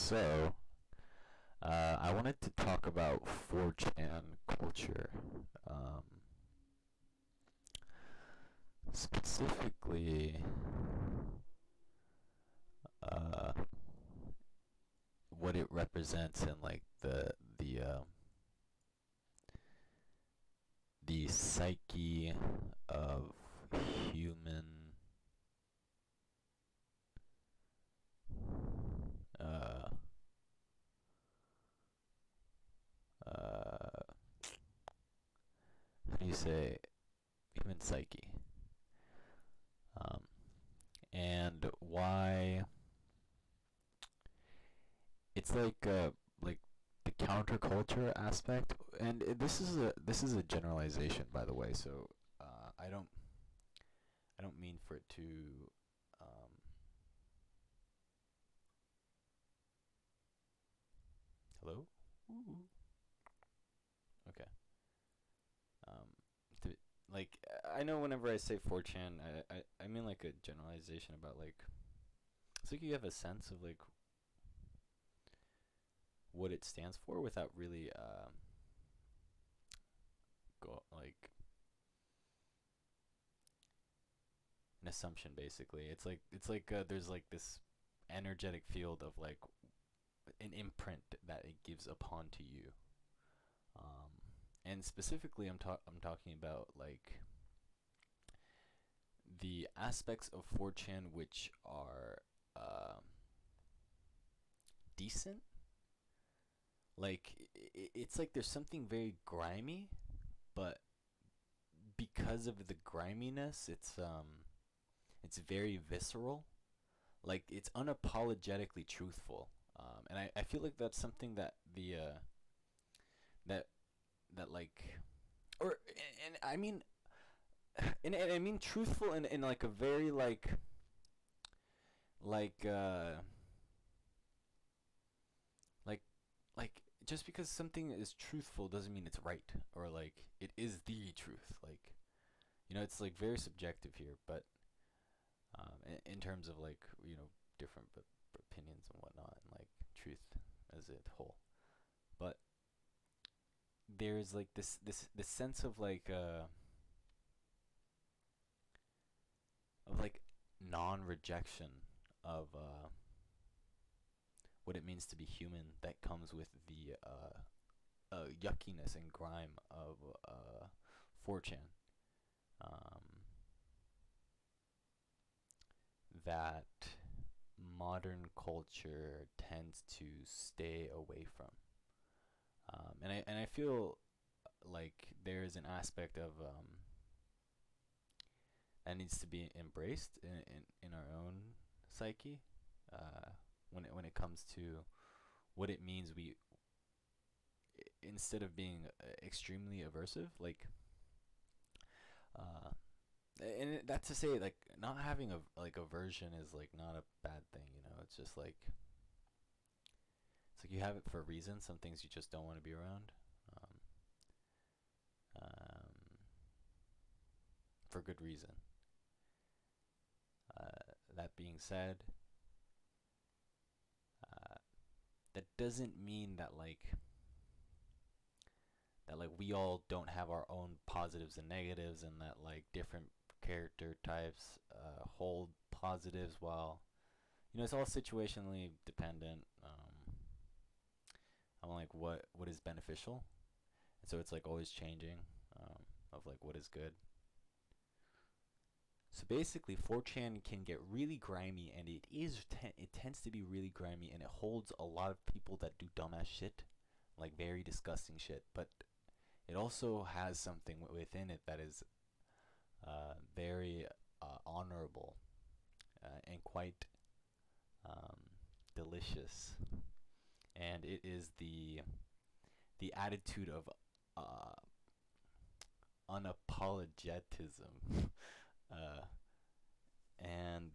So, I wanted to talk about 4chan culture. Specifically, uh, what it represents in like the psyche of human uh, uh, how do you say human psyche, um, and why it's like the counterculture aspect. And this is a generalization, by the way. So I don't mean for it to um, hello. Ooh. Okay. Um, like I know whenever I say 4chan, I mean like a generalization about like it's like you have a sense of like what it stands for without really go like an assumption. Basically, it's like there's like this energetic field of like an imprint that it gives upon to you. And specifically, I'm talking about like the aspects of 4chan which are decent. Like it's like there's something very grimy, but because of the griminess, it's very visceral. Like it's unapologetically truthful, and I feel like that's something that that that like or and I mean and I mean truthful in like a very like uh like like just because something is truthful doesn't mean it's right or like it is the truth. Like it's like very subjective here, but in terms of like different opinions and whatnot, and like truth as a whole. But there's like this sense of like non-rejection of what it means to be human that comes with the yuckiness and grime of 4chan. Um, that modern culture tends to stay away from. And I feel like there is an aspect of that needs to be embraced in our own psyche when it comes to what it means we instead of being extremely aversive, like uh, and that's to say like not having a like aversion is like not a bad thing. It's just like it's like you have it for a reason. Some things you just don't want to be around, um, um, for good reason. That being said, uh, that doesn't mean that we all don't have our own positives and negatives, and that like different character types hold positives while it's all situationally dependent on like what is beneficial, and so it's like always changing of like what is good. So basically, 4chan can get really grimy, and it tends to be really grimy, and it holds a lot of people that do dumbass shit, like very disgusting shit. But it also has something within it that is very honorable and quite delicious, and it is the attitude of uh, unapologetism. uh, and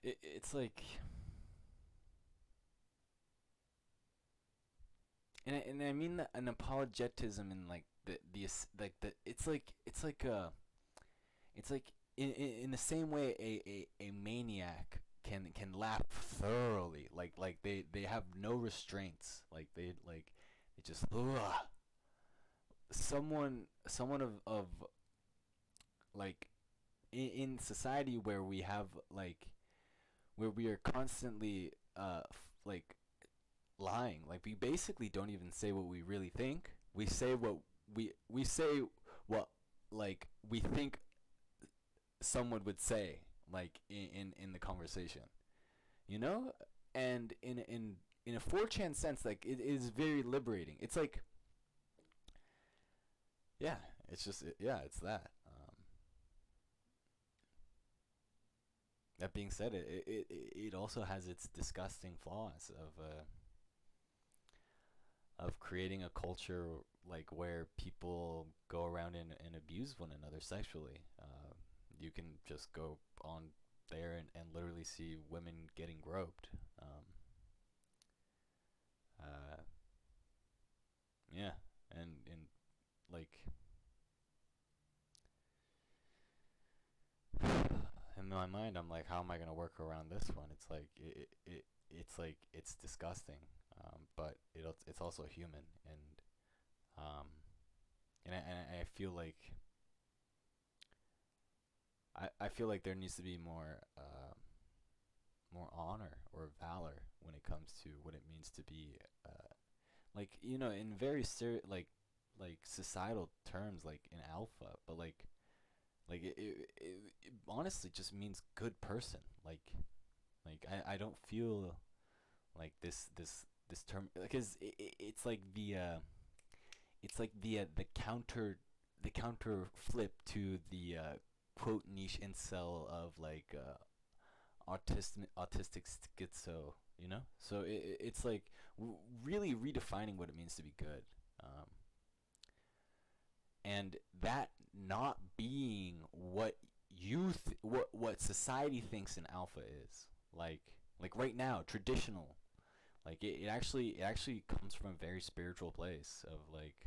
it's like, and I mean that an apologetism in like the like the it's like in the same way a maniac can laugh thoroughly. Like they have no restraints. Like they just someone of like in society where we have like where we are constantly like lying. Like we basically don't even say what we really think. We say what we say what like we think someone would say like in the conversation, you know. And in a 4chan sense, like it is very liberating. It's like yeah, it's just yeah, it's that. That being said, it also has its disgusting flaws of creating a culture like where people go around and abuse one another sexually. You can just go on there and literally see women getting groped. Uh, yeah, and like in my mind, I'm like, how am I gonna work around this one? It's like it's like it's disgusting, but it's also human, um, and I feel like I feel like there needs to be more honor or valor when it comes to what it means to be like you know in very like societal terms like in alpha, but like it honestly just means good person. Like I don't feel like this term because it's like the the counter flip to the quote niche incel of like autistic schizo, you know. So it's like really redefining what it means to be good, um, and that not being what what society thinks an alpha is. Like right now traditional, like it actually comes from a very spiritual place of like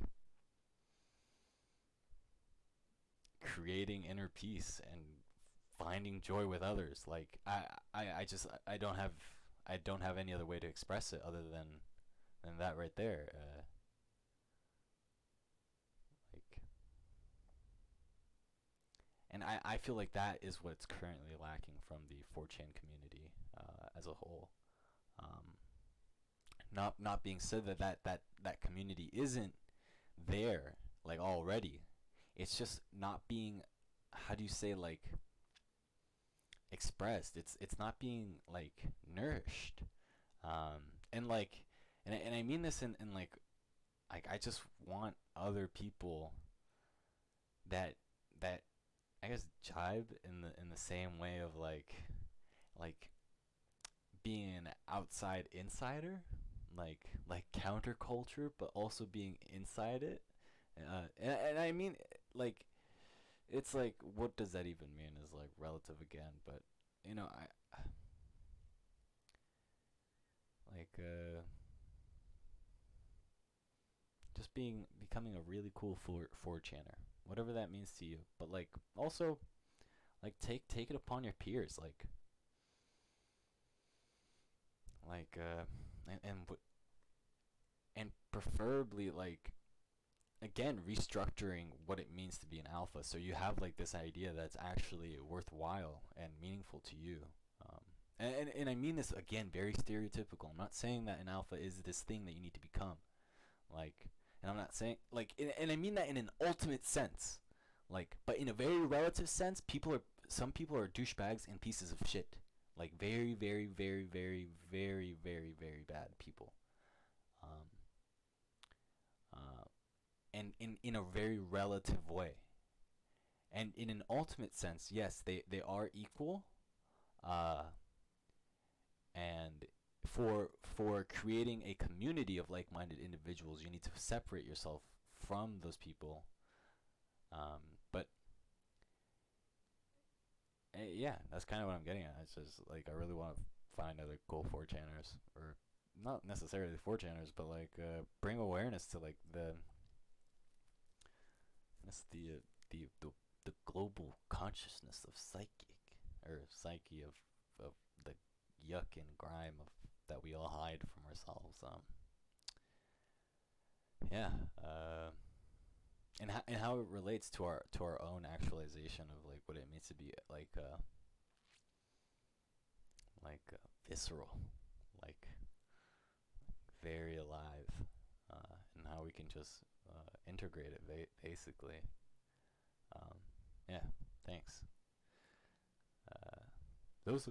creating inner peace and finding joy with others. Like I just I don't have any other way to express it other than that right there. Like and I feel like that is what's currently lacking from the 4chan community as a whole. Um, not being said that community isn't there like already. It's just not being, how do you say, like expressed. It's not being like nourished. And like and I mean this in like I just want other people that that I guess jibe in the same way of like being an outside insider, like counterculture, but also being inside it. And I mean like it's like what does that even mean is like relative again, but you know I like just becoming a really cool 4chaner, whatever that means to you. But like also like take it upon your peers, like and preferably like again restructuring what it means to be an alpha, so you have like this idea that's actually worthwhile and meaningful to you. um, and I mean this again very stereotypical. I'm not saying that an alpha is this thing that you need to become, like, and I'm not saying like and I mean that in an ultimate sense, like, but in a very relative sense, some people are douchebags and pieces of shit, like very very very very very very very bad people. um uh and in a very relative way, and in an ultimate sense, yes, they are equal. uh and for creating a community of like-minded individuals, you need to separate yourself from those people. But yeah, that's kind of what I'm getting at. It's just like I really want to find other cool 4chaners, or not necessarily 4chaners, but like bring awareness to like that's the global consciousness of psychic, or psyche of the yuck and grime that we all hide from ourselves. Yeah. And how it relates to our own actualization of like what it means to be visceral, like very alive, and how we can just integrate it basically. Um, yeah. Thanks. Those